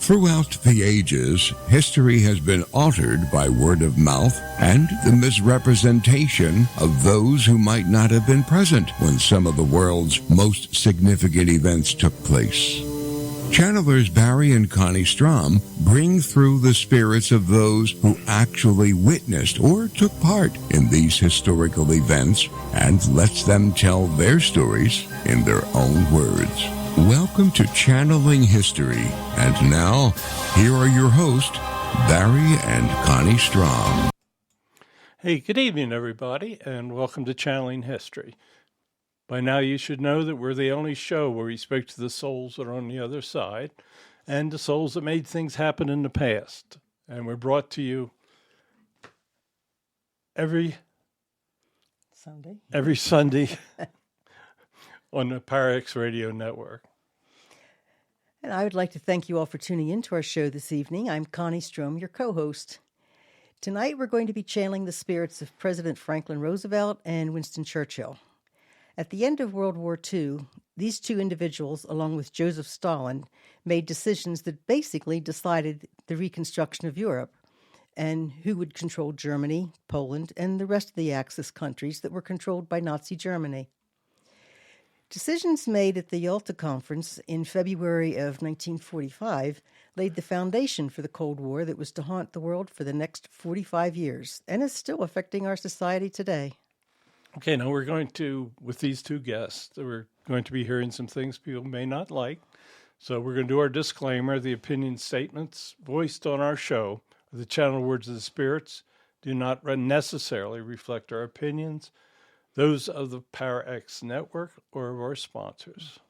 Throughout the ages, history has been altered by word of mouth and the misrepresentation of those who might not have been present when some of the world's most significant events took place. Channelers Barry and Connie Strohm bring through the spirits of those who actually witnessed or took part in these historical events and lets them tell their stories in their own words. Welcome to Channeling History. And now, here are your hosts, Barry and Connie Strohm. Hey, good evening, everybody, and welcome to Channeling History. By now, you should know that we're the only show where we speak to the souls that are on the other side and the souls that made things happen in the past. And we're brought to you every Sunday on the Parax Radio Network. And I would like to thank you all for tuning in to our show this evening. I'm Connie Strohm, your co-host. Tonight, we're going to be channeling the spirits of President Franklin Roosevelt and Winston Churchill. At the end of World War II, these two individuals, along with Joseph Stalin, made decisions that basically decided the reconstruction of Europe and who would control Germany, Poland, and the rest of the Axis countries that were controlled by Nazi Germany. Decisions made at the Yalta Conference in February of 1945 laid the foundation for the Cold War that was to haunt the world for the next 45 years and is still affecting our society today. Okay, now we're going to, with these two guests, we're going to be hearing some things people may not like. So we're going to do our disclaimer. The opinion statements voiced on our show, the channel words of the spirits, do not necessarily reflect our opinions, those of the PowerX network or of our sponsors.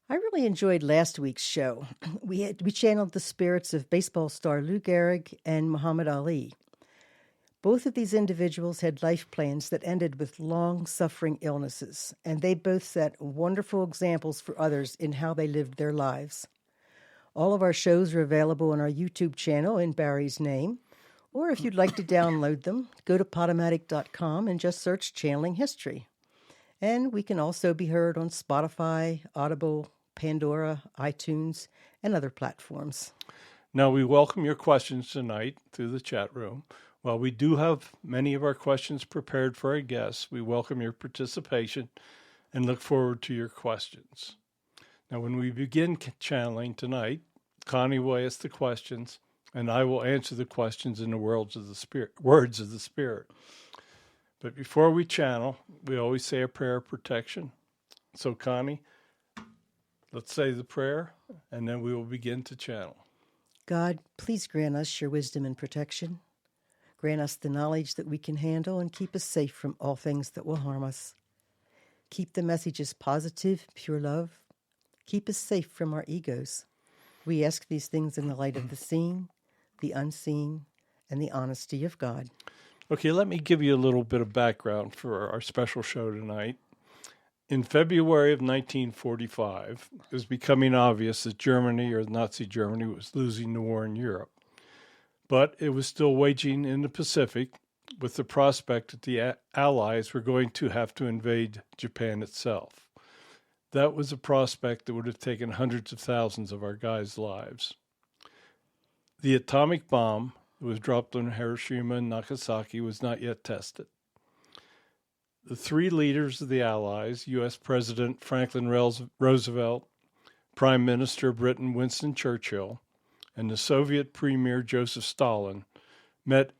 I really enjoyed last week's show. We channeled the spirits of baseball star Lou Gehrig and Muhammad Ali. Both of these individuals had life plans that ended with long-suffering illnesses, and they both set wonderful examples for others in how they lived their lives. All of our shows are available on our YouTube channel in Barry's name, or if you'd like to download them, go to Podomatic.com and just search Channeling History. And we can also be heard on Spotify, Audible, Pandora, iTunes, and other platforms. Now, we welcome your questions tonight through the chat room. While we do have many of our questions prepared for our guests, we welcome your participation and look forward to your questions. Now, when we begin channeling tonight, Connie will ask the questions, and I will answer the questions in the words of the Spirit. But before we channel, we always say a prayer of protection. So, Connie, let's say the prayer, and then we will begin to channel. God, please grant us your wisdom and protection. Grant us the knowledge that we can handle and keep us safe from all things that will harm us. Keep the messages positive, pure love. Keep us safe from our egos. We ask these things in the light of the seen, the unseen, and the honesty of God. Okay, let me give you a little bit of background for our special show tonight. In February of 1945, it was becoming obvious that Germany, or Nazi Germany, was losing the war in Europe. But it was still waging in the Pacific with the prospect that the Allies were going to have to invade Japan itself. That was a prospect that would have taken hundreds of thousands of our guys' lives. The atomic bomb that was dropped on Hiroshima and Nagasaki was not yet tested. The three leaders of the Allies, U.S. President Franklin Roosevelt, Prime Minister Britain Winston Churchill, and the Soviet Premier Joseph Stalin, met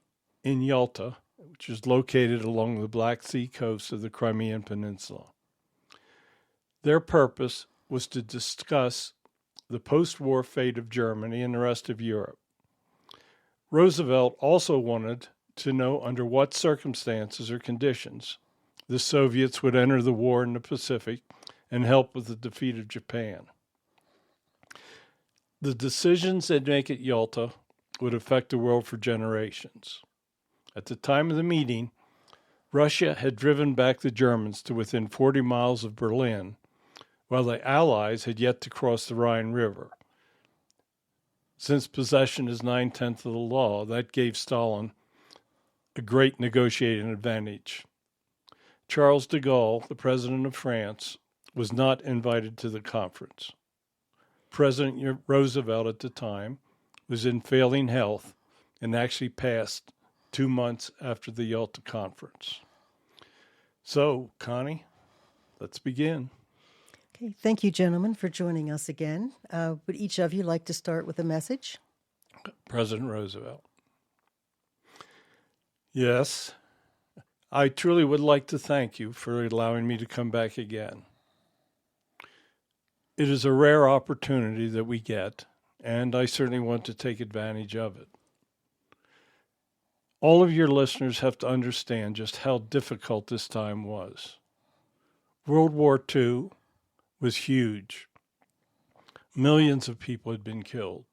in Yalta, which is located along the Black Sea coast of the Crimean Peninsula. Their purpose was to discuss the post-war fate of Germany and the rest of Europe. Roosevelt also wanted to know under what circumstances or conditions the Soviets would enter the war in the Pacific and help with the defeat of Japan. The decisions they'd make at Yalta would affect the world for generations. At the time of the meeting, Russia had driven back the Germans to within 40 miles of Berlin, while the Allies had yet to cross the Rhine River. Since possession is 9/10 of the law, that gave Stalin a great negotiating advantage. Charles de Gaulle, the president of France, was not invited to the conference. President Roosevelt at the time was in failing health and actually passed 2 months after the Yalta Conference. So, Connie, let's begin. Okay, thank you, gentlemen, for joining us again. Would each of you like to start with a message? President Roosevelt. Yes, I truly would like to thank you for allowing me to come back again. It is a rare opportunity that we get, and I certainly want to take advantage of it. All of your listeners have to understand just how difficult this time was. World War II was huge. Millions of people had been killed.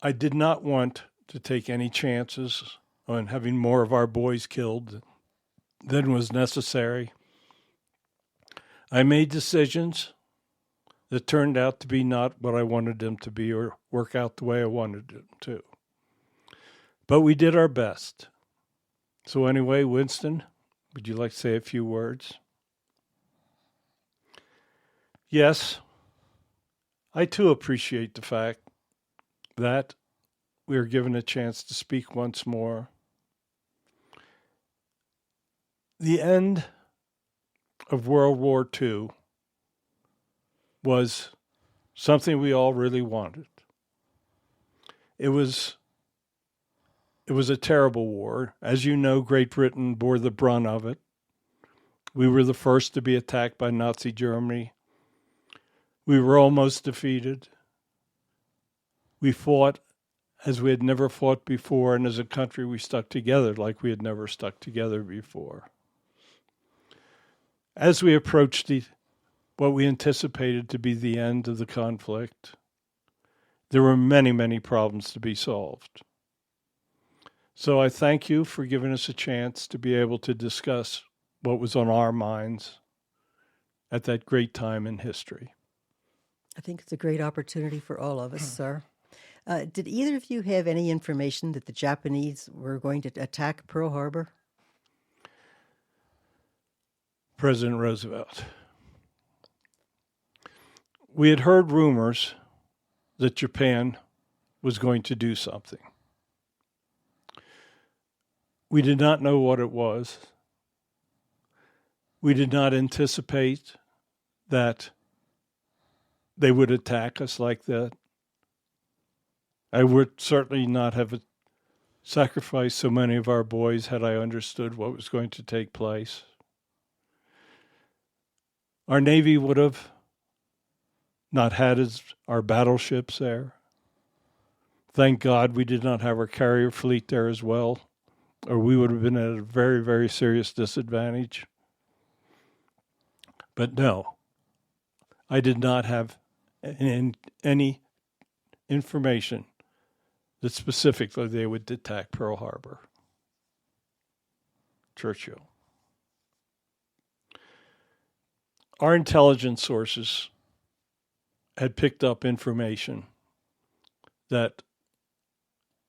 I did not want to take any chances on having more of our boys killed than was necessary. I made decisions that turned out to be not what I wanted them to be or work out the way I wanted them to. But we did our best. So anyway, Winston, would you like to say a few words? Yes, I too appreciate the fact that we are given a chance to speak once more. The end of World War II was something we all really wanted. It was a terrible war. As you know, Great Britain bore the brunt of it. We were the first to be attacked by Nazi Germany. We were almost defeated. We fought as we had never fought before, and as a country we stuck together like we had never stuck together before. As we approached what we anticipated to be the end of the conflict, there were many, many problems to be solved. So I thank you for giving us a chance to be able to discuss what was on our minds at that great time in history. I think it's a great opportunity for all of us, sir. Did either of you have any information that the Japanese were going to attack Pearl Harbor? President Roosevelt. We had heard rumors that Japan was going to do something. We did not know what it was. We did not anticipate that they would attack us like that. I would certainly not have sacrificed so many of our boys had I understood what was going to take place. Our Navy would have not had our battleships there. Thank God we did not have our carrier fleet there as well, or we would have been at a very, very serious disadvantage. But no, I did not have any information that specifically they would attack Pearl Harbor. Churchill. Our intelligence sources had picked up information that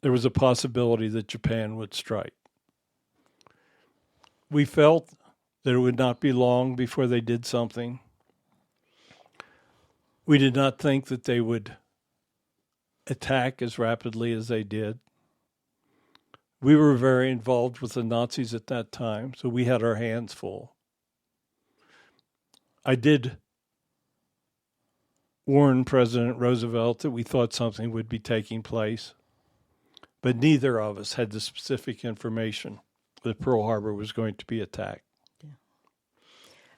there was a possibility that Japan would strike. We felt that it would not be long before they did something. We did not think that they would attack as rapidly as they did. We were very involved with the Nazis at that time, so we had our hands full. I did warn President Roosevelt that we thought something would be taking place, but neither of us had the specific information that Pearl Harbor was going to be attacked. Yeah.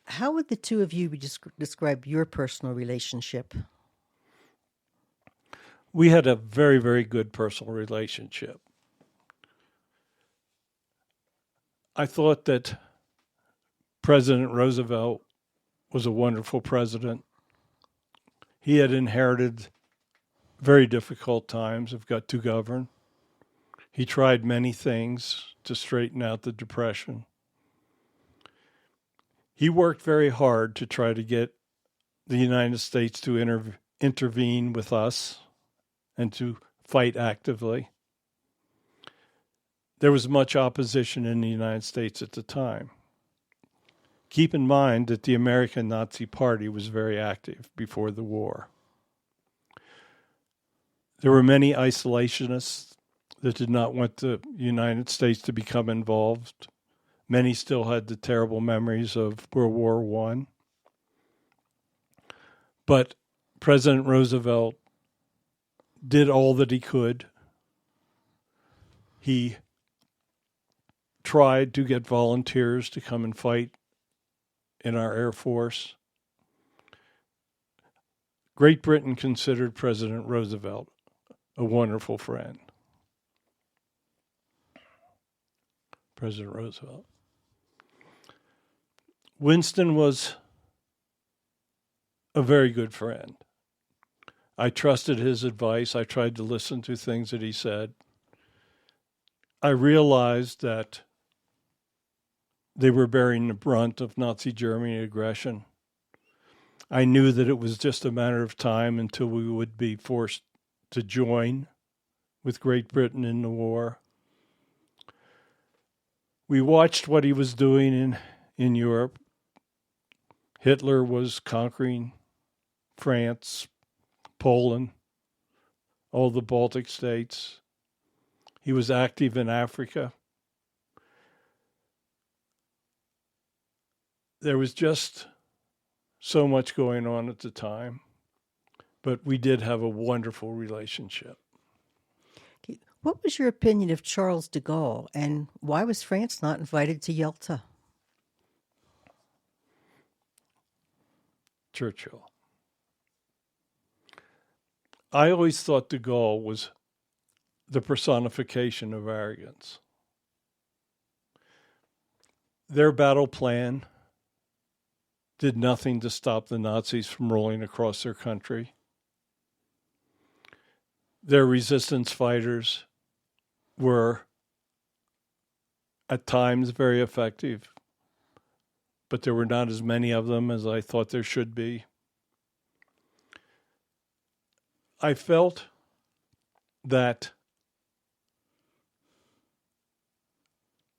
How would the two of you describe your personal relationship? We had a very, very good personal relationship. I thought that President Roosevelt was a wonderful president. He had inherited very difficult times to govern. He tried many things to straighten out the Depression. He worked very hard to try to get the United States to intervene with us and to fight actively. There was much opposition in the United States at the time. Keep in mind that the American Nazi Party was very active before the war. There were many isolationists that did not want the United States to become involved. Many still had the terrible memories of World War I. But President Roosevelt did all that he could. He tried to get volunteers to come and fight in our Air Force. Great Britain considered President Roosevelt a wonderful friend. President Roosevelt. Winston was a very good friend. I trusted his advice. I tried to listen to things that he said. I realized that they were bearing the brunt of Nazi Germany aggression. I knew that it was just a matter of time until we would be forced to join with Great Britain in the war. We watched what he was doing in Europe. Hitler was conquering France, Poland, all the Baltic states. He was active in Africa. There was just so much going on at the time, but we did have a wonderful relationship. What was your opinion of Charles de Gaulle, and why was France not invited to Yalta? Churchill. I always thought de Gaulle was the personification of arrogance. Their battle plan did nothing to stop the Nazis from rolling across their country. Their resistance fighters were at times very effective, but there were not as many of them as I thought there should be. I felt that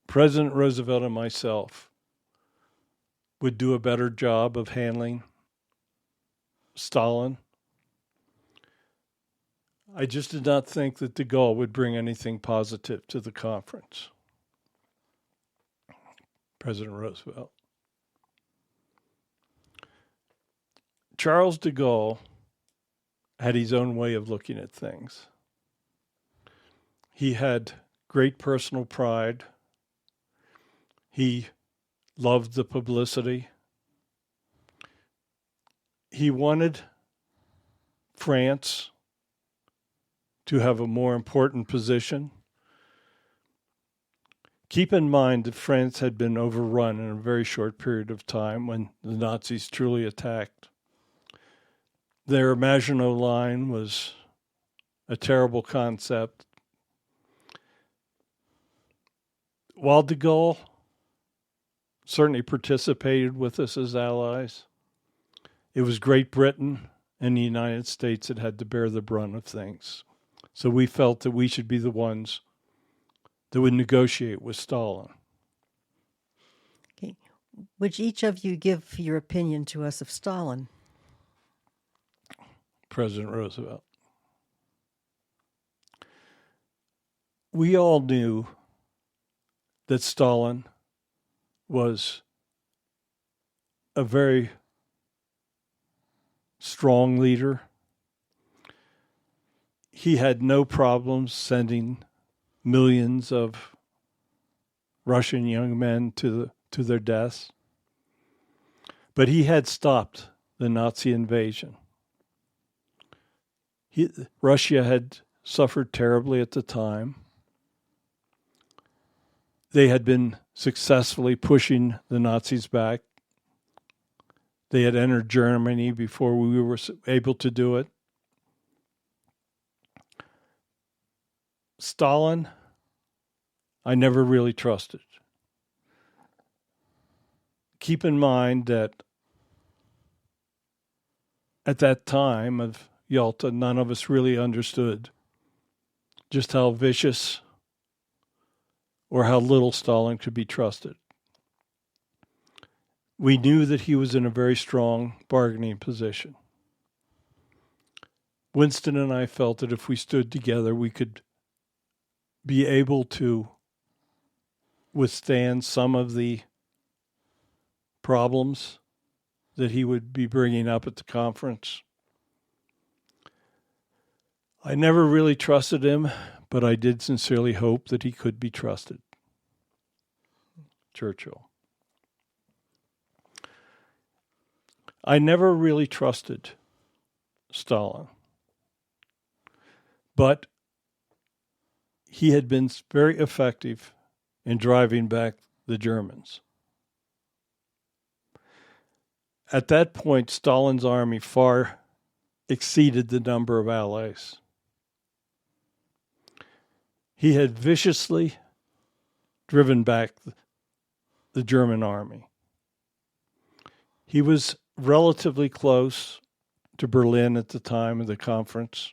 President Roosevelt and myself would do a better job of handling Stalin. I just did not think that de Gaulle would bring anything positive to the conference. President Roosevelt. Charles de Gaulle had his own way of looking at things. He had great personal pride. He loved the publicity. He wanted France to have a more important position. Keep in mind that France had been overrun in a very short period of time when the Nazis truly attacked. Their Maginot Line was a terrible concept. While de Gaulle certainly participated with us as allies, it was Great Britain and the United States that had to bear the brunt of things. So we felt that we should be the ones that would negotiate with Stalin. Okay. Would each of you give your opinion to us of Stalin? President Roosevelt. We all knew that Stalin was a very strong leader. He had no problems sending millions of Russian young men to their deaths. But he had stopped the Nazi invasion. Russia had suffered terribly at the time. They had been successfully pushing the Nazis back. They had entered Germany before we were able to do it. Stalin, I never really trusted. Keep in mind that at that time of Yalta, none of us really understood just how vicious or how little Stalin could be trusted. We knew that he was in a very strong bargaining position. Winston and I felt that if we stood together, we could be able to withstand some of the problems that he would be bringing up at the conference. I never really trusted him, but I did sincerely hope that he could be trusted. Churchill. I never really trusted Stalin, but he had been very effective in driving back the Germans. At that point, Stalin's army far exceeded the number of allies. He had viciously driven back the German army. He was relatively close to Berlin at the time of the conference.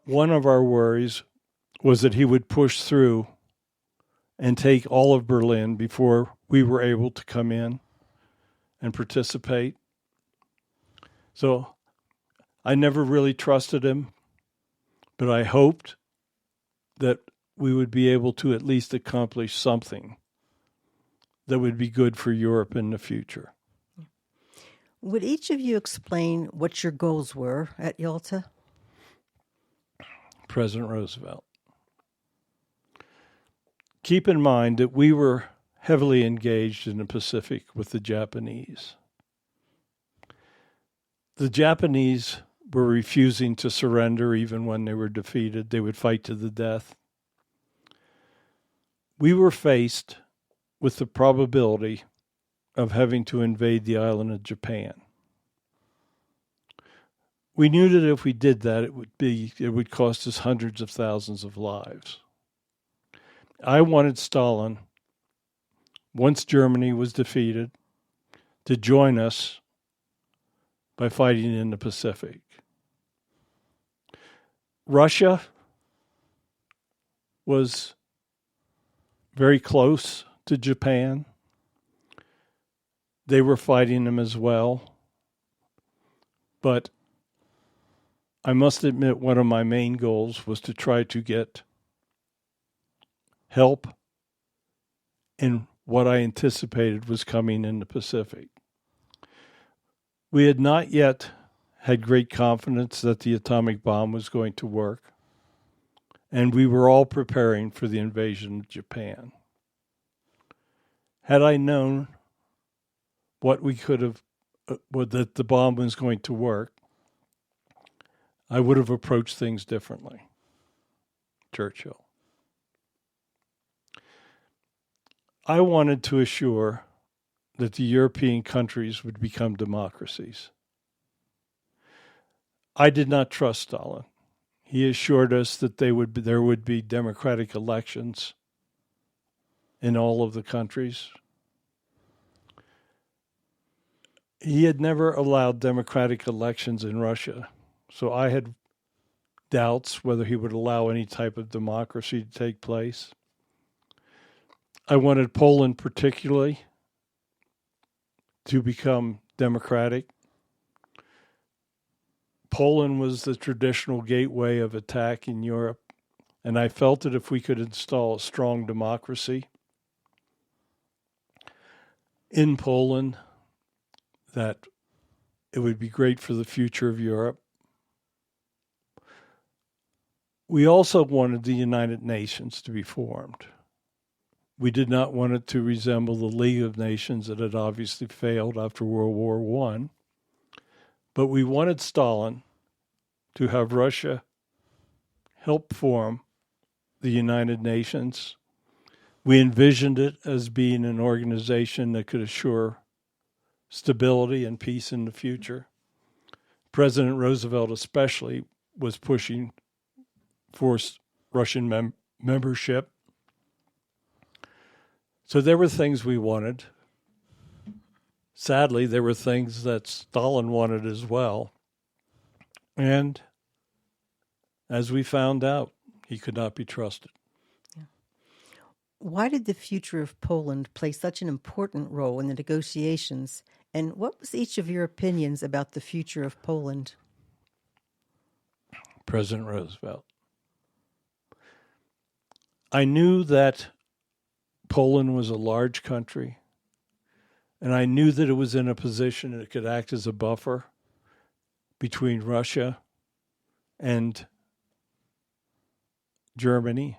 One of our worries was that he would push through and take all of Berlin before we were able to come in and participate. So I never really trusted him, but I hoped that we would be able to at least accomplish something that would be good for Europe in the future. Would each of you explain what your goals were at Yalta? President Roosevelt. Keep in mind that we were heavily engaged in the Pacific with the Japanese. The Japanese were refusing to surrender even when they were defeated. They would fight to the death. We were faced with the probability of having to invade the island of Japan. We knew that if we did that, it would cost us hundreds of thousands of lives. I wanted Stalin, once Germany was defeated, to join us by fighting in the Pacific. Russia was very close to Japan. They were fighting them as well. But I must admit, one of my main goals was to try to get help in what I anticipated was coming in the Pacific. We had not yet had great confidence that the atomic bomb was going to work, and we were all preparing for the invasion of Japan. Had I known what we could have, that the bomb was going to work, I would have approached things differently. Churchill. I wanted to assure that the European countries would become democracies. I did not trust Stalin. He assured us that there would be democratic elections in all of the countries. He had never allowed democratic elections in Russia, so I had doubts whether he would allow any type of democracy to take place. I wanted Poland particularly to become democratic. Poland was the traditional gateway of attack in Europe, and I felt that if we could install a strong democracy in Poland, that it would be great for the future of Europe. We also wanted the United Nations to be formed. We did not want it to resemble the League of Nations that had obviously failed after World War I. But we wanted Stalin to have Russia help form the United Nations. We envisioned it as being an organization that could assure stability and peace in the future. President Roosevelt especially was pushing for Russian membership. So there were things we wanted. Sadly, there were things that Stalin wanted as well. And as we found out, he could not be trusted. Yeah. Why did the future of Poland play such an important role in the negotiations? And what was each of your opinions about the future of Poland? President Roosevelt. I knew that Poland was a large country, and I knew that it was in a position that it could act as a buffer between Russia and Germany.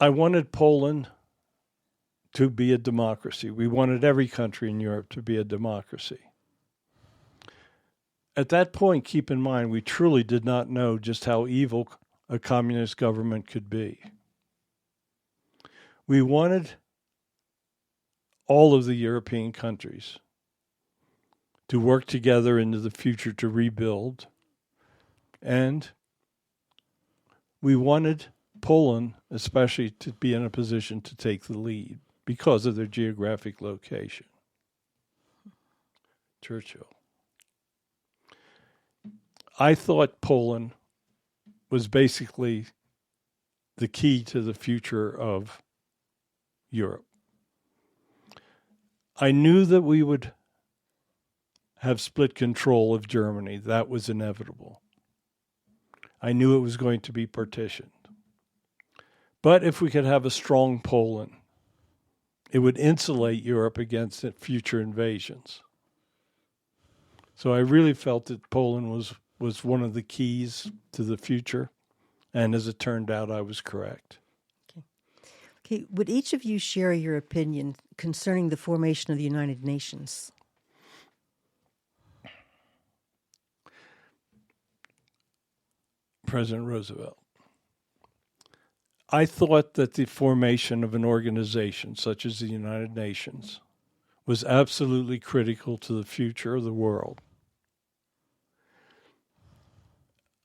I wanted Poland to be a democracy. We wanted every country in Europe to be a democracy. At that point, keep in mind, we truly did not know just how evil a communist government could be. We wanted all of the European countries to work together into the future to rebuild. And we wanted Poland, especially, to be in a position to take the lead because of their geographic location. Churchill. I thought Poland was basically the key to the future of Europe. I knew that we would have split control of Germany. That was inevitable. I knew it was going to be partitioned. But if we could have a strong Poland, it would insulate Europe against future invasions. So I really felt that Poland was one of the keys to the future. And as it turned out, I was correct. Okay, would each of you share your opinion concerning the formation of the United Nations? President Roosevelt. I thought that the formation of an organization such as the United Nations was absolutely critical to the future of the world.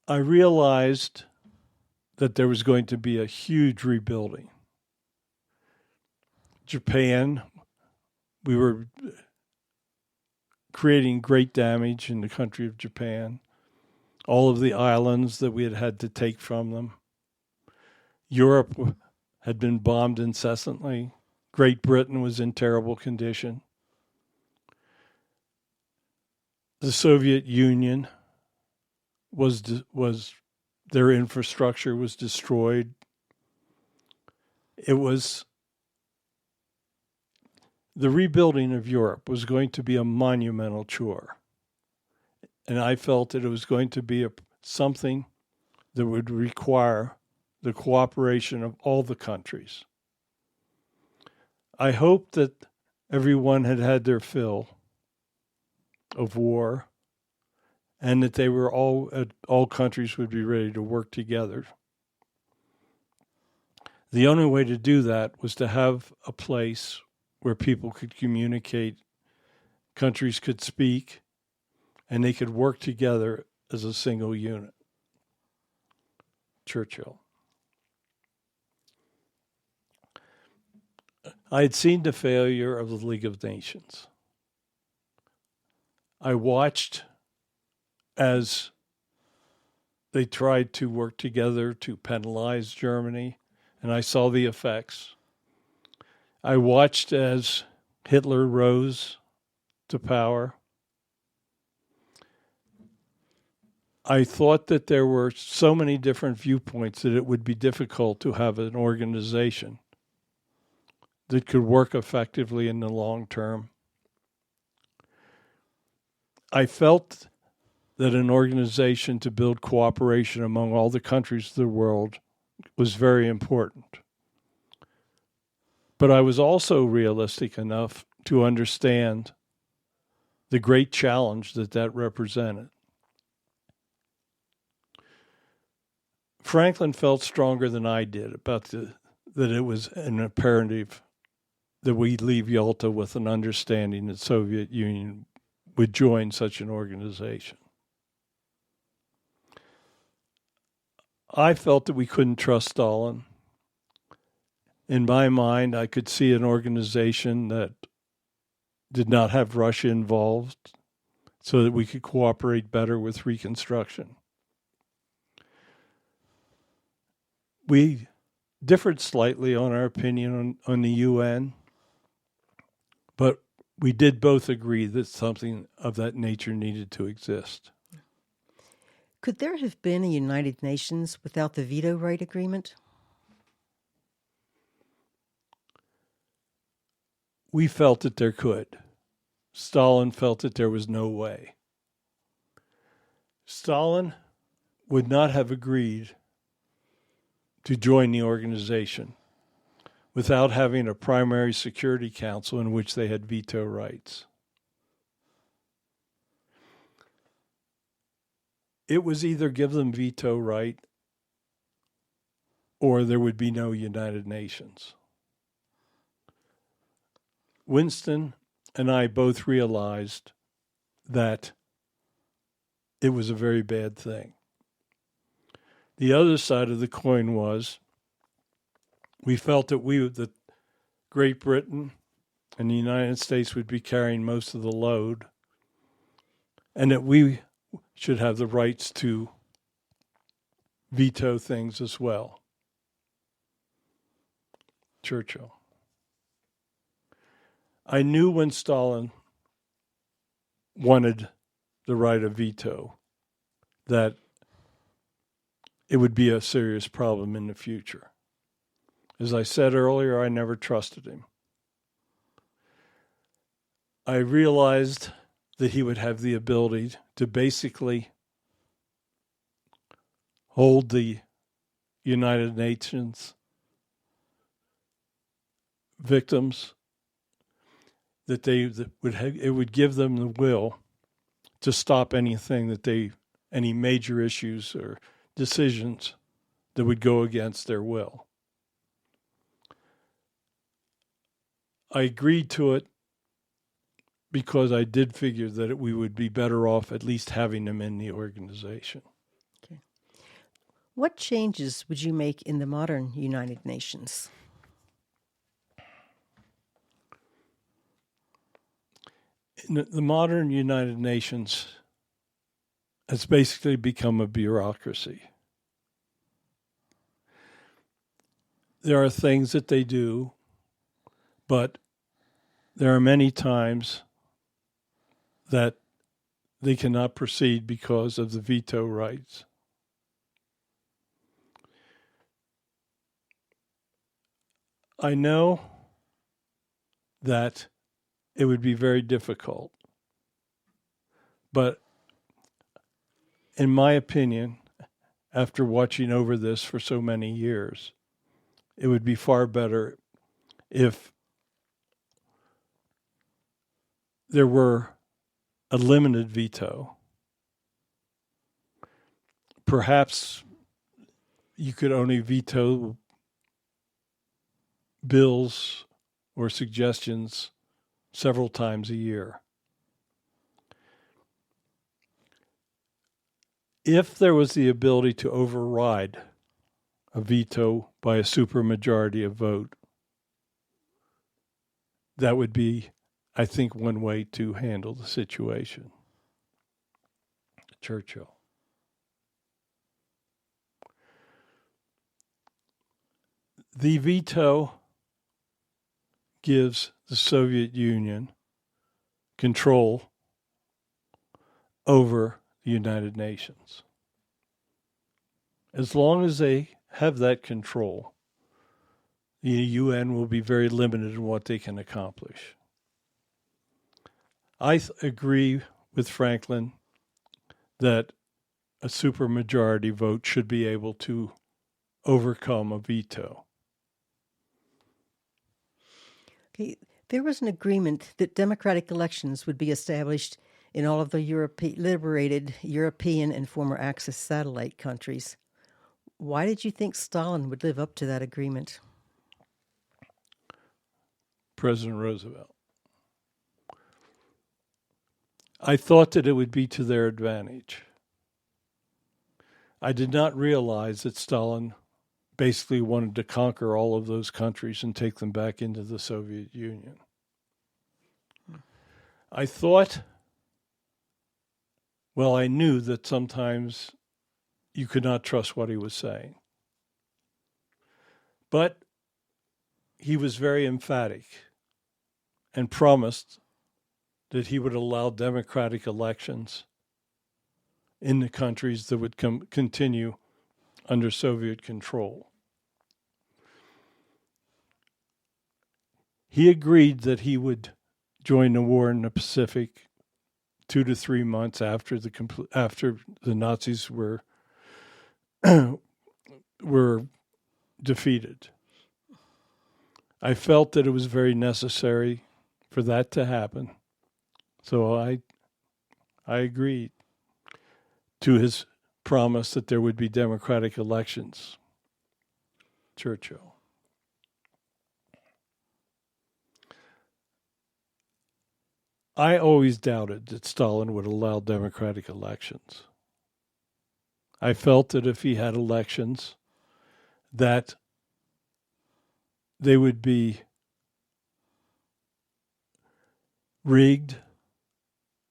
I realized that there was going to be a huge rebuilding. Japan, we were creating great damage in the country of Japan. All of the islands that we had had to take from them. Europe had been bombed incessantly. Great Britain was in terrible condition. The Soviet Union was their infrastructure was destroyed. It was the rebuilding of Europe was going to be a monumental chore. And I felt that it was going to be something that would require the cooperation of all the countries. I hoped that everyone had had their fill of war and that they were all countries would be ready to work together. The only way to do that was to have a place where people could communicate, countries could speak, and they could work together as a single unit. Churchill. I had seen the failure of the League of Nations. I watched as they tried to work together to penalize Germany, and I saw the effects. I watched as Hitler rose to power. I thought that there were so many different viewpoints that it would be difficult to have an organization that could work effectively in the long term. I felt that an organization to build cooperation among all the countries of the world was very important. But I was also realistic enough to understand the great challenge that represented. Franklin felt stronger than I did about that it was an imperative that we leave Yalta with an understanding that the Soviet Union would join such an organization. I felt that we couldn't trust Stalin. In my mind, I could see an organization that did not have Russia involved so that we could cooperate better with reconstruction. We differed slightly on our opinion on the UN, but we did both agree that something of that nature needed to exist. Could there have been a United Nations without the veto right agreement? We felt that there could. Stalin felt that there was no way. Stalin would not have agreed to join the organization without having a primary security council in which they had veto rights. It was either give them veto right or there would be no United Nations. Winston and I both realized that it was a very bad thing. The other side of the coin was we felt that Great Britain and the United States would be carrying most of the load, and that we should have the rights to veto things as well. Churchill. I knew when Stalin wanted the right of veto that it would be a serious problem in the future. As I said earlier, I never trusted him. I realized that he would have the ability to basically hold the United Nations victims, that it would give them the will to stop anything any major issues or decisions that would go against their will. I agreed to it because I did figure that we would be better off at least having them in the organization. Okay. What changes would you make in the modern United Nations? In the modern United Nations has basically become a bureaucracy. There are things that they do, but there are many times that they cannot proceed because of the veto rights. I know that it would be very difficult, but in my opinion, after watching over this for so many years, it would be far better if there were a limited veto. Perhaps you could only veto bills or suggestions several times a year. If there was the ability to override a veto by a supermajority of vote, that would be, I think, one way to handle the situation. Churchill. The veto gives the Soviet Union control over the United Nations. As long as they have that control, the UN will be very limited in what they can accomplish. I agree with Franklin that a supermajority vote should be able to overcome a veto. Okay. There was an agreement that democratic elections would be established in all of the liberated European and former Axis satellite countries. Why did you think Stalin would live up to that agreement? President Roosevelt. I thought that it would be to their advantage. I did not realize that Stalin basically wanted to conquer all of those countries and take them back into the Soviet Union. I knew that sometimes you could not trust what he was saying. But he was very emphatic and promised that he would allow democratic elections in the countries that would continue under Soviet control. He agreed that he would join the war in the Pacific 2 to 3 months after the Nazis were defeated. I felt that it was very necessary for that to happen, so I agreed to his promise that there would be democratic elections. Churchill. I always doubted that Stalin would allow democratic elections. I felt that if he had elections, that they would be rigged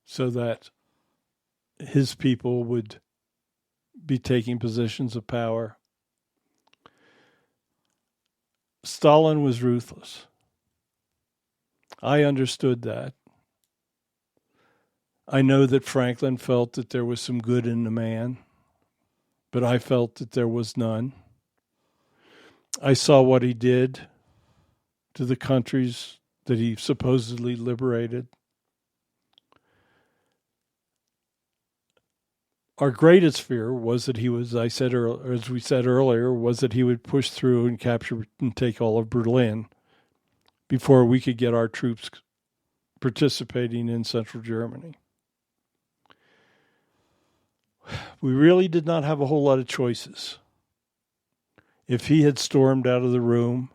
so that his people would be taking positions of power. Stalin was ruthless. I understood that. I know that Franklin felt that there was some good in the man, but I felt that there was none. I saw what he did to the countries that he supposedly liberated. Our greatest fear was that he was, as we said earlier, was that he would push through and capture and take all of Berlin before we could get our troops participating in central Germany. We really did not have a whole lot of choices. If he had stormed out of the room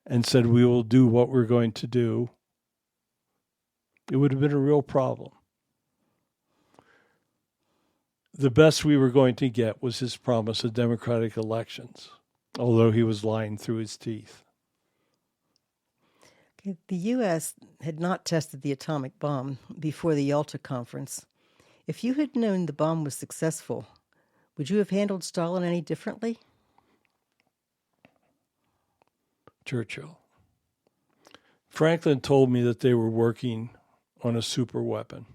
and said, "We will do what we're going to do," it would have been a real problem. The best we were going to get was his promise of democratic elections, although he was lying through his teeth. The U.S. had not tested the atomic bomb before the Yalta Conference. If you had known the bomb was successful, would you have handled Stalin any differently? Churchill. Franklin told me that they were working on a super weapon.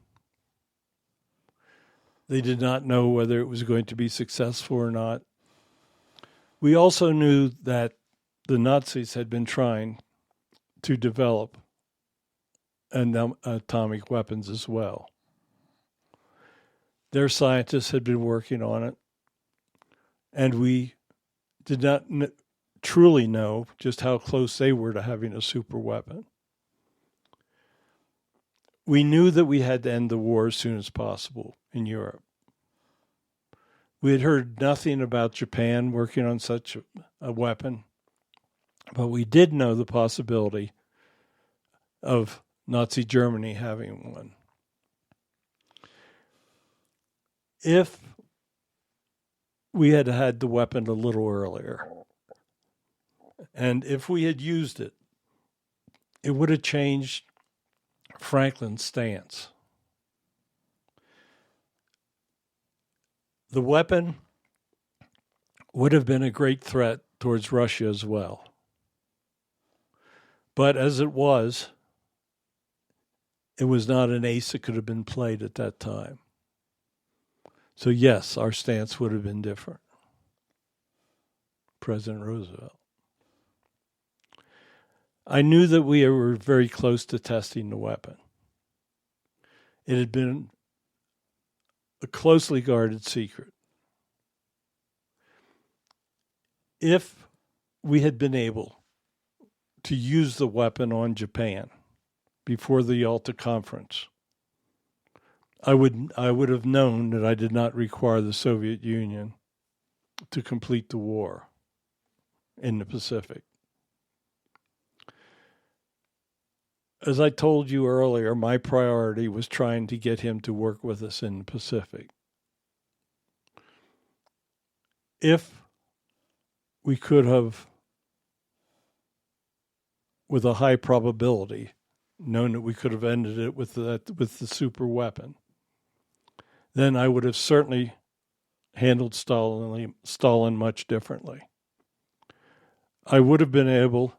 They did not know whether it was going to be successful or not. We also knew that the Nazis had been trying to develop atomic weapons as well. Their scientists had been working on it, and we did not truly know just how close they were to having a super weapon. We knew that we had to end the war as soon as possible in Europe. We had heard nothing about Japan working on such a weapon, but we did know the possibility of Nazi Germany having one. If we had had the weapon a little earlier, and if we had used it, it would have changed Franklin's stance. The weapon would have been a great threat towards Russia as well. But as it was not an ace that could have been played at that time. So yes, our stance would have been different. President Roosevelt. I knew that we were very close to testing the weapon. It had been a closely guarded secret. If we had been able to use the weapon on Japan before the Yalta Conference, I would have known that I did not require the Soviet Union to complete the war in the Pacific. As I told you earlier, my priority was trying to get him to work with us in the Pacific. If we could have, with a high probability, known that we could have ended it with the super weapon, then I would have certainly handled Stalin much differently. I would have been able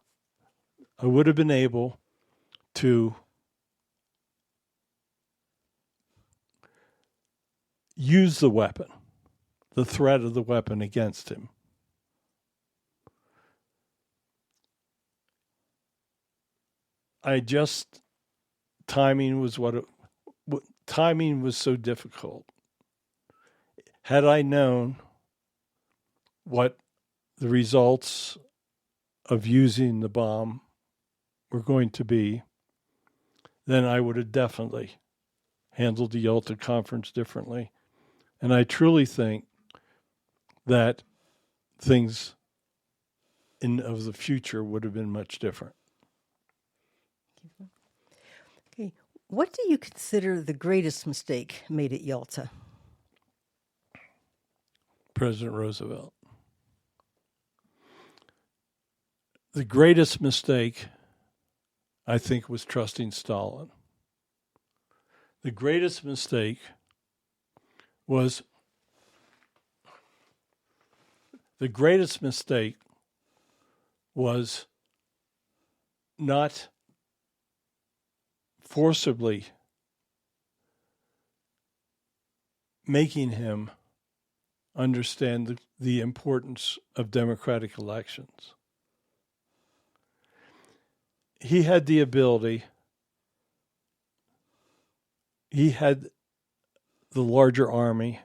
to use the weapon, the threat of the weapon against him. Timing was timing was so difficult. Had I known what the results of using the bomb were going to be, then I would have definitely handled the Yalta Conference differently. And I truly think that things of the future would have been much different. Okay. What do you consider the greatest mistake made at Yalta? President Roosevelt. The greatest mistake, I think, was trusting Stalin. The greatest mistake was not forcibly making him understand the importance of democratic elections. He had the ability, he had the larger army,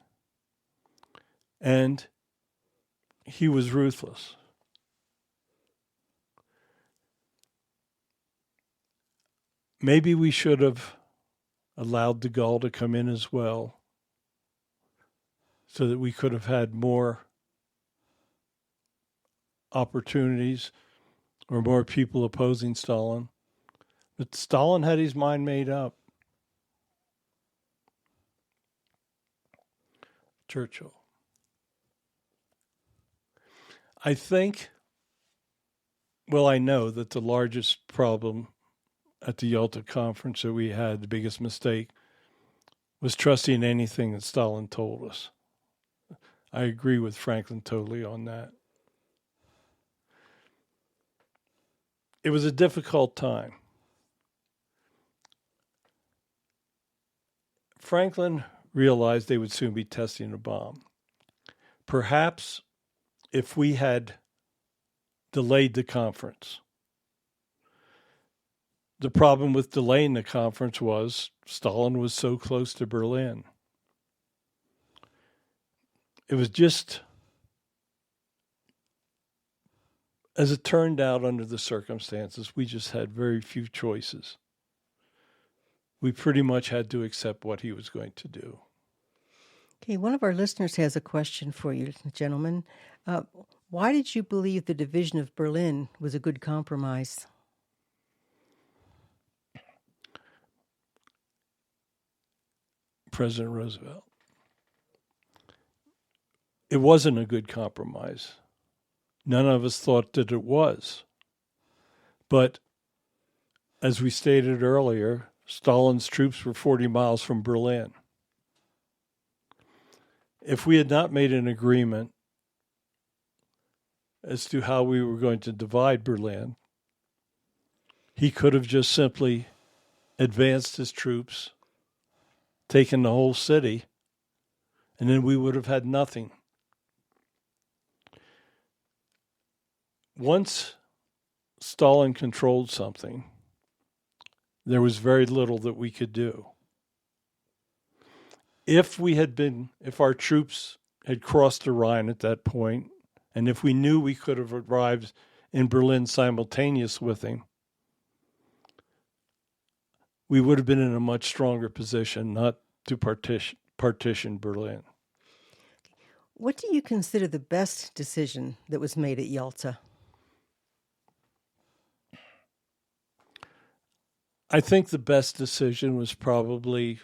and he was ruthless. Maybe we should have allowed de Gaulle to come in as well, so that we could have had more opportunities or more people opposing Stalin. But Stalin had his mind made up. Churchill. I know that the largest problem at the Yalta Conference that we had, the biggest mistake, was trusting anything that Stalin told us. I agree with Franklin totally on that. It was a difficult time. Franklin realized they would soon be testing a bomb. Perhaps if we had delayed the conference. The problem with delaying the conference was Stalin was so close to Berlin. It was just, as it turned out under the circumstances, we just had very few choices. We pretty much had to accept what he was going to do. Okay, one of our listeners has a question for you, gentlemen. Why did you believe the division of Berlin was a good compromise? President Roosevelt. It wasn't a good compromise. None of us thought that it was. But as we stated earlier, Stalin's troops were 40 miles from Berlin. If we had not made an agreement as to how we were going to divide Berlin, he could have just simply advanced his troops, taken the whole city, and then we would have had nothing. Once Stalin controlled something, there was very little that we could do. If our troops had crossed the Rhine at that point, and if we knew we could have arrived in Berlin simultaneous with him, we would have been in a much stronger position not to partition Berlin. What do you consider the best decision that was made at Yalta? I think the best decision was probably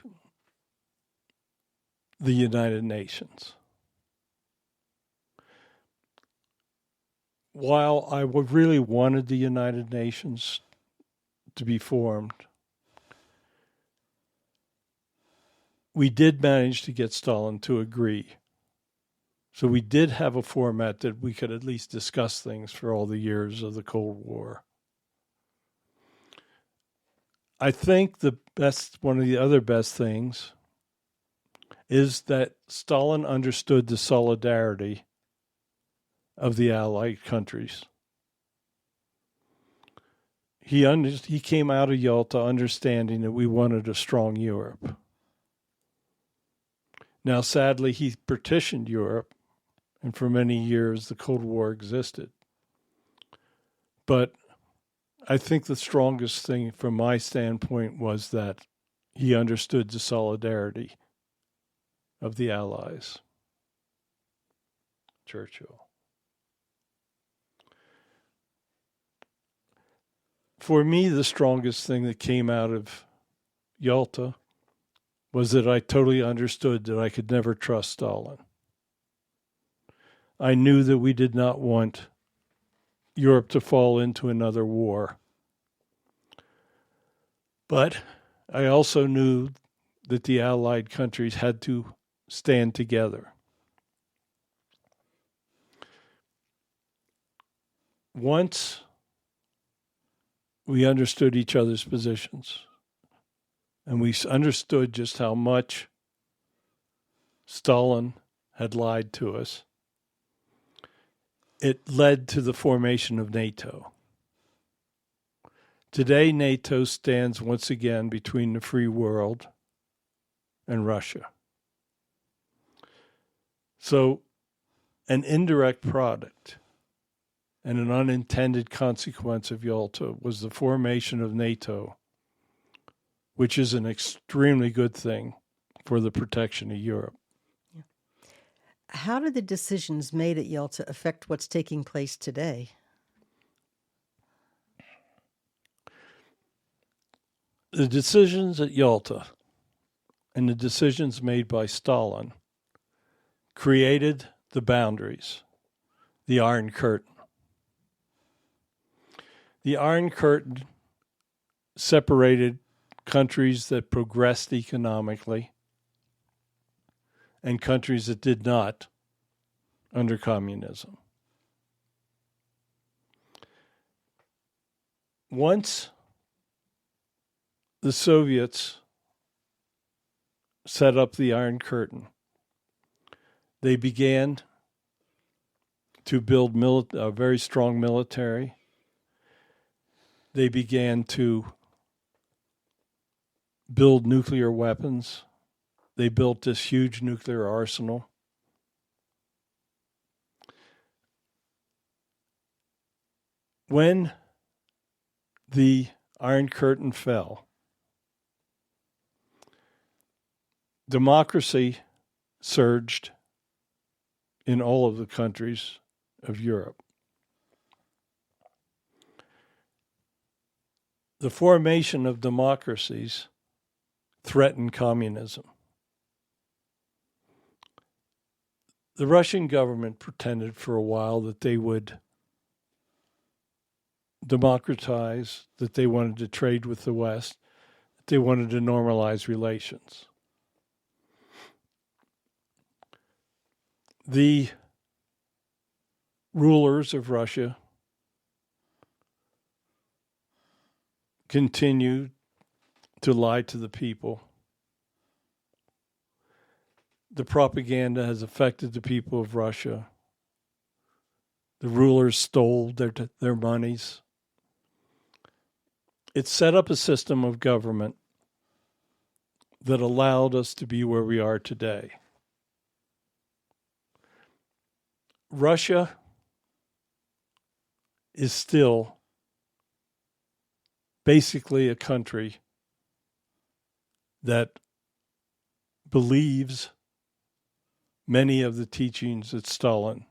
the United Nations. While I really wanted the United Nations to be formed, we did manage to get Stalin to agree So we did have a format that we could at least discuss things for all the years of the Cold War. I think one of the other best things is that Stalin understood the solidarity of the Allied countries. He came out of Yalta understanding that we wanted a strong Europe. Now, sadly, he partitioned Europe, and for many years the Cold War existed. But I think the strongest thing from my standpoint was that he understood the solidarity of the Allies. Churchill. For me, the strongest thing that came out of Yalta was that I totally understood that I could never trust Stalin. I knew that we did not want Europe to fall into another war. But I also knew that the Allied countries had to stand together. Once we understood each other's positions, and we understood just how much Stalin had lied to us, it led to the formation of NATO. Today, NATO stands once again between the free world and Russia. So, an indirect product and an unintended consequence of Yalta was the formation of NATO, which is an extremely good thing for the protection of Europe. How did the decisions made at Yalta affect what's taking place today? The decisions at Yalta and the decisions made by Stalin created the boundaries, the Iron Curtain. The Iron Curtain separated countries that progressed economically and countries that did not under communism. Once the Soviets set up the Iron Curtain, they began to build a very strong military. They began to build nuclear weapons. They built this huge nuclear arsenal. When the Iron Curtain fell, democracy surged in all of the countries of Europe. The formation of democracies threatened communism. The Russian government pretended for a while that they would democratize, that they wanted to trade with the West, that they wanted to normalize relations. The rulers of Russia continued to lie to the people. The propaganda has affected the people of Russia. The rulers stole their monies. It set up a system of government that allowed us to be where we are today. Russia is still basically a country that believes many of the teachings that Stalin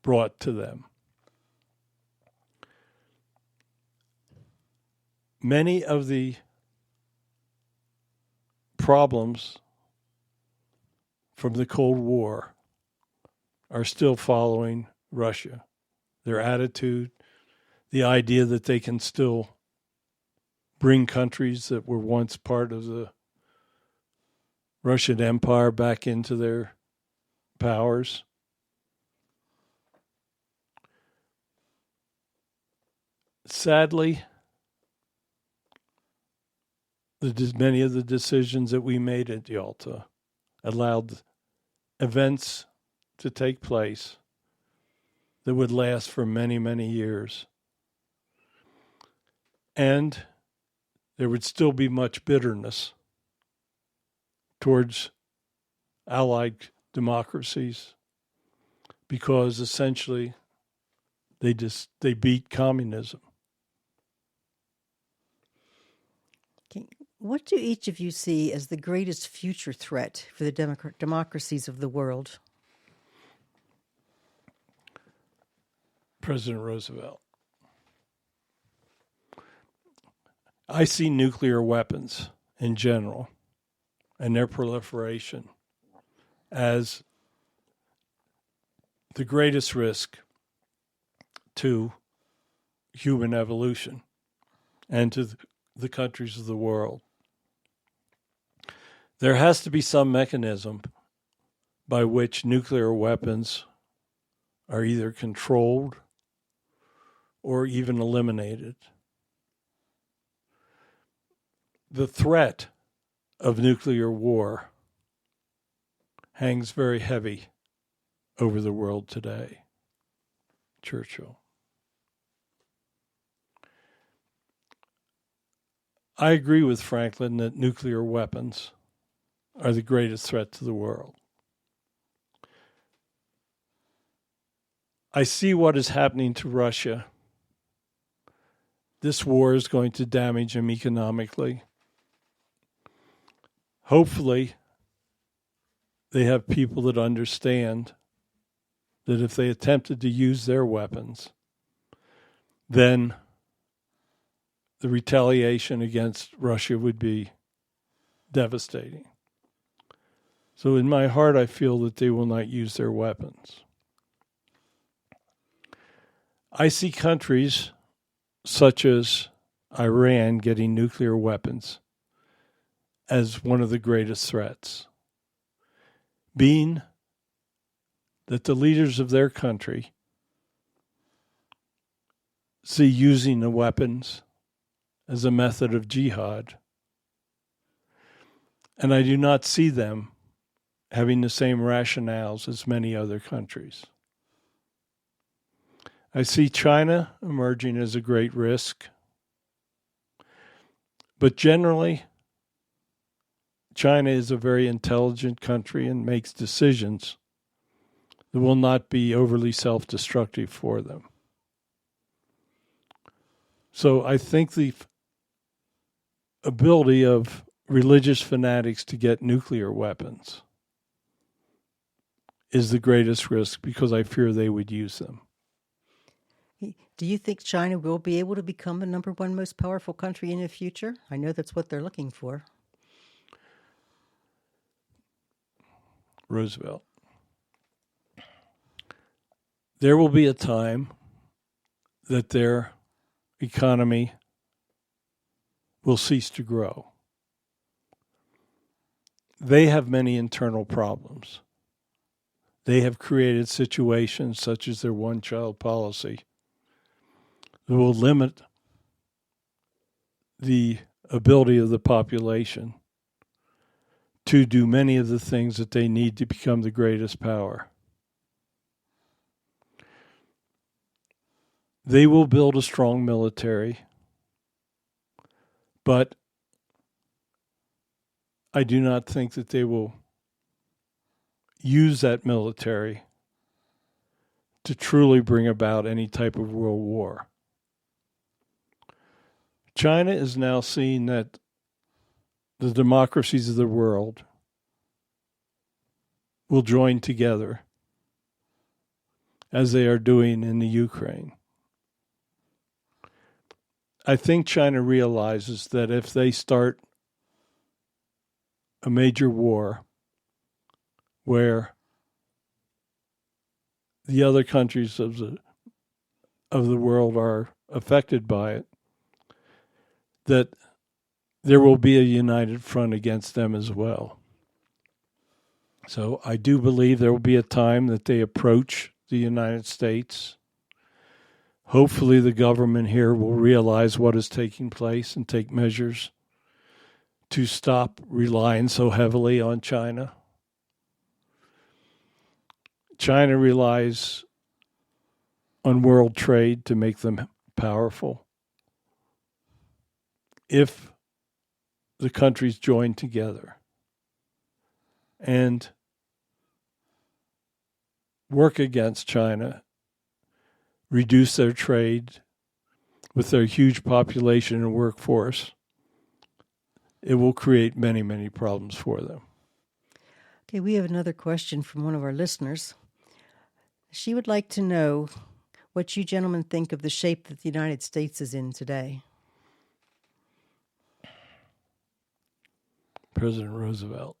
brought to them. Many of the problems from the Cold War are still following Russia. Their attitude, the idea that they can still bring countries that were once part of the Russian Empire back into their powers. Sadly, many of the decisions that we made at Yalta allowed events to take place that would last for many, many years. And there would still be much bitterness towards allied democracies because essentially they beat communism. What do each of you see as the greatest future threat for the democracies of the world? President Roosevelt. I see nuclear weapons in general and their proliferation as the greatest risk to human evolution and to the countries of the world. There has to be some mechanism by which nuclear weapons are either controlled or even eliminated. The threat of nuclear war hangs very heavy over the world today. Churchill. I agree with Franklin that nuclear weapons are the greatest threat to the world. I see what is happening to Russia. This war is going to damage them economically. Hopefully, they have people that understand that if they attempted to use their weapons, then the retaliation against Russia would be devastating. So in my heart, I feel that they will not use their weapons. I see countries such as Iran getting nuclear weapons as one of the greatest threats, being that the leaders of their country see using the weapons as a method of jihad. And I do not see them having the same rationales as many other countries. I see China emerging as a great risk. But generally, China is a very intelligent country and makes decisions that will not be overly self-destructive for them. So I think the ability of religious fanatics to get nuclear weapons is the greatest risk because I fear they would use them. Do you think China will be able to become the number one most powerful country in the future? I know that's what they're looking for. Roosevelt. There will be a time that their economy will cease to grow. They have many internal problems. They have created situations such as their one-child policy that will limit the ability of the population to do many of the things that they need to become the greatest power. They will build a strong military, but I do not think that they will use that military to truly bring about any type of world war. China is now seeing that the democracies of the world will join together as they are doing in the Ukraine. I think China realizes that if they start a major war where the other countries of the world are affected by it, that there will be a united front against them as well. So I do believe there will be a time that they approach the United States. Hopefully the government here will realize what is taking place and take measures to stop relying so heavily on China. China relies on world trade to make them powerful. If the countries join together and work against China, reduce their trade with their huge population and workforce, it will create many, many problems for them. Okay, we have another question from one of our listeners. She would like to know what you gentlemen think of the shape that the United States is in today. President Roosevelt.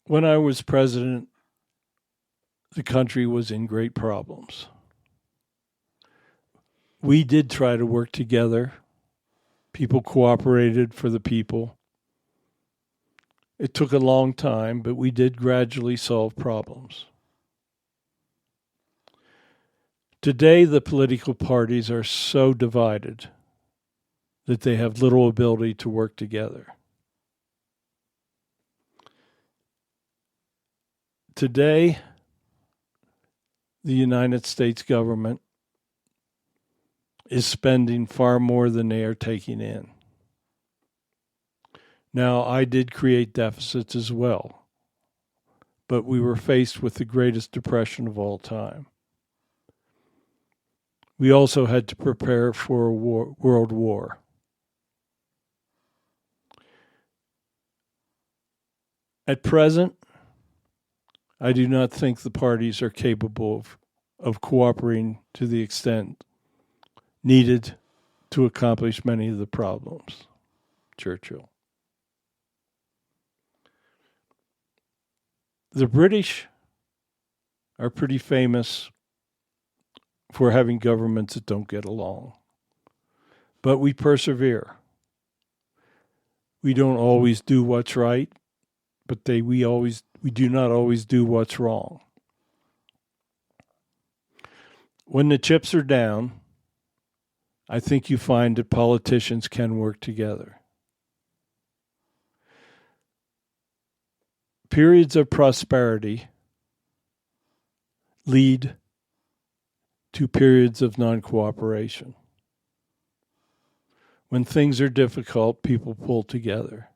When I was president, the country was in great problems. We did try to work together. People cooperated for the people. It took a long time, but we did gradually solve problems. Today, the political parties are so divided that they have little ability to work together. Today, the United States government is spending far more than they are taking in. Now, I did create deficits as well, but we were faced with the greatest depression of all time. We also had to prepare for a world war. At present, I do not think the parties are capable of cooperating to the extent needed to accomplish many of the problems. Churchill. The British are pretty famous for having governments that don't get along. But we persevere. We don't always do what's right, but we do not always do what's wrong. When the chips are down, I think you find that politicians can work together. Periods of prosperity lead to periods of non-cooperation. When things are difficult, people pull together.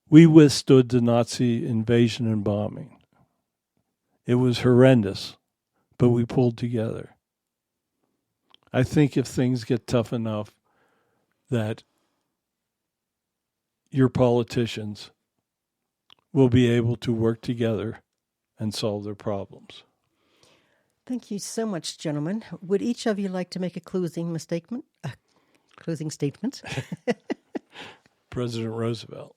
We withstood the Nazi invasion and bombing. It was horrendous, but we pulled together. I think if things get tough enough that your politicians will be able to work together and solve their problems. Thank you so much, gentlemen. Would each of you like to make a closing statement? President Roosevelt.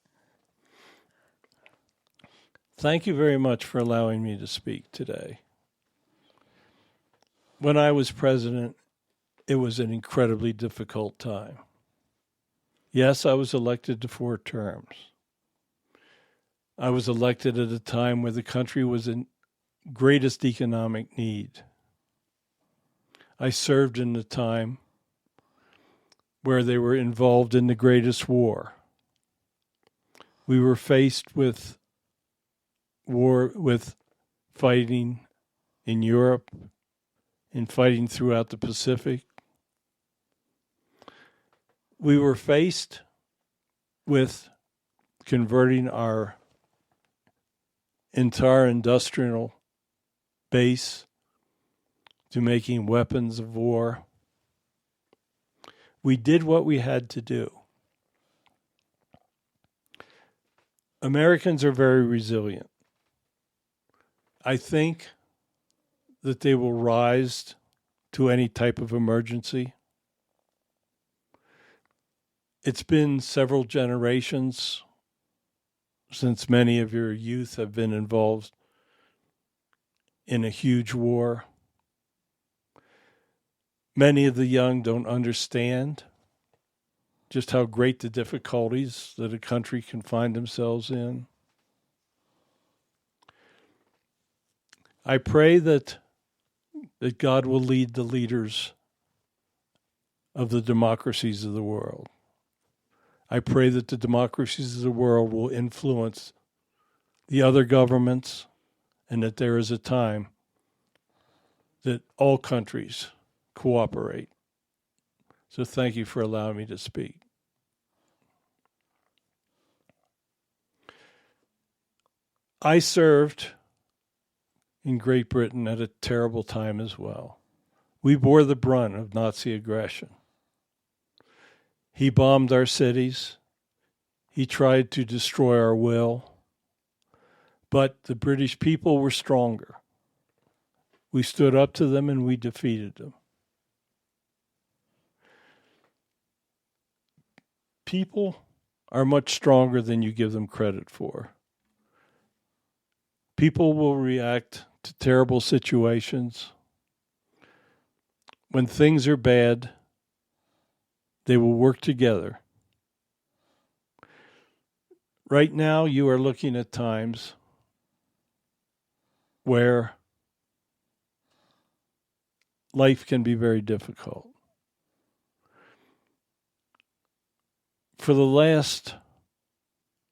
Thank you very much for allowing me to speak today. When I was president, it was an incredibly difficult time. Yes, I was elected to 4 terms. I was elected at a time where the country was in greatest economic need. I served in a time where they were involved in the greatest war. We were faced with war, with fighting in Europe and fighting throughout the Pacific. We were faced with converting our entire industrial base to making weapons of war. We did what we had to do. Americans are very resilient. I think that they will rise to any type of emergency. It's been several generations since many of your youth have been involved in a huge war. Many of the young don't understand just how great the difficulties that a country can find themselves in. I pray that God will lead the leaders of the democracies of the world. I pray that the democracies of the world will influence the other governments, and that there is a time that all countries cooperate. So thank you for allowing me to speak. I served in Great Britain at a terrible time as well. We bore the brunt of Nazi aggression. He bombed our cities. He tried to destroy our will. But the British people were stronger. We stood up to them and we defeated them. People are much stronger than you give them credit for. People will react to terrible situations. When things are bad, they will work together. Right now, you are looking at times where life can be very difficult. For the last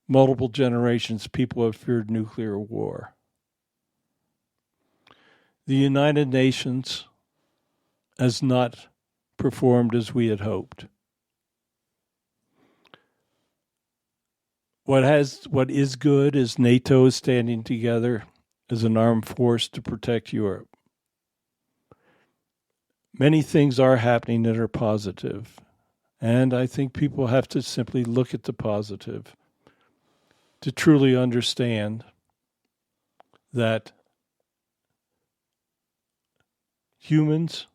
multiple generations, people have feared nuclear war. The United Nations has not performed as we had hoped. What is good is NATO is standing together as an armed force to protect Europe. Many things are happening that are positive, and I think people have to simply look at the positive to truly understand that humans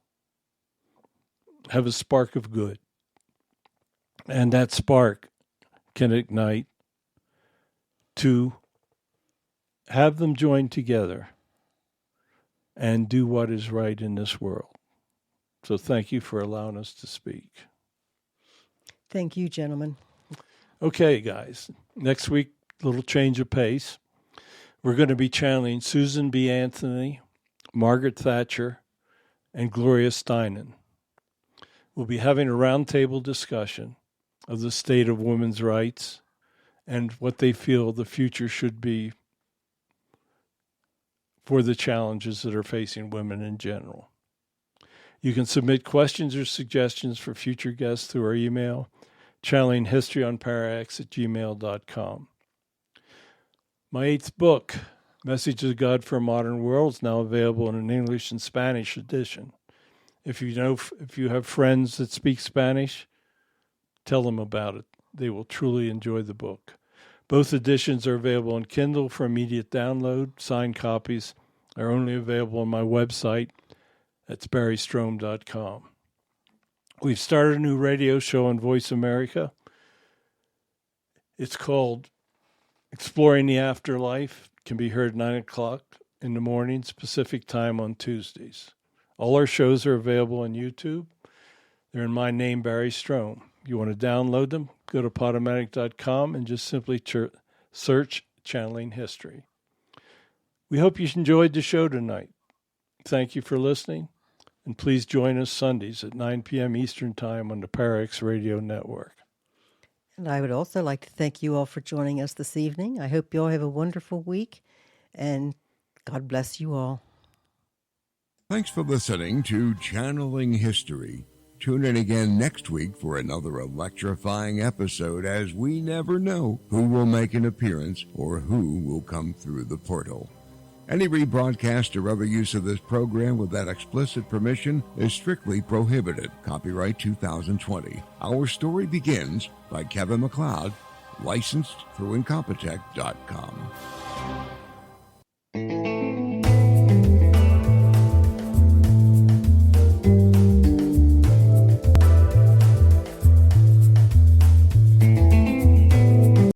have a spark of good, and that spark can ignite to have them join together and do what is right in this world. So thank you for allowing us to speak. Thank you, gentlemen. Okay, guys. Next week, a little change of pace. We're going to be channeling Susan B. Anthony, Margaret Thatcher, and Gloria Steinem. We'll be having a roundtable discussion of the state of women's rights and what they feel the future should be for the challenges that are facing women in general. You can submit questions or suggestions for future guests through our email, channelinghistoryonparax@gmail.com. My 8th book, Messages of God for a Modern World, is now available in an English and Spanish edition. If you have friends that speak Spanish, tell them about it. They will truly enjoy the book. Both editions are available on Kindle for immediate download. Signed copies are only available on my website. That's barrystrohm.com. We've started a new radio show on Voice America. It's called Exploring the Afterlife. It can be heard 9 o'clock in the morning, Pacific time on Tuesdays. All our shows are available on YouTube. They're in my name, Barry Strohm. If you want to download them, go to Podomatic.com and just simply search Channeling History. We hope you enjoyed the show tonight. Thank you for listening, and please join us Sundays at 9 p.m. Eastern Time on the Parax Radio Network. And I would also like to thank you all for joining us this evening. I hope you all have a wonderful week, and God bless you all. Thanks for listening to Channeling History. Tune in again next week for another electrifying episode, as we never know who will make an appearance or who will come through the portal. Any rebroadcast or other use of this program without explicit permission is strictly prohibited. Copyright 2020. Our Story Begins by Kevin MacLeod, licensed through Incompetech.com.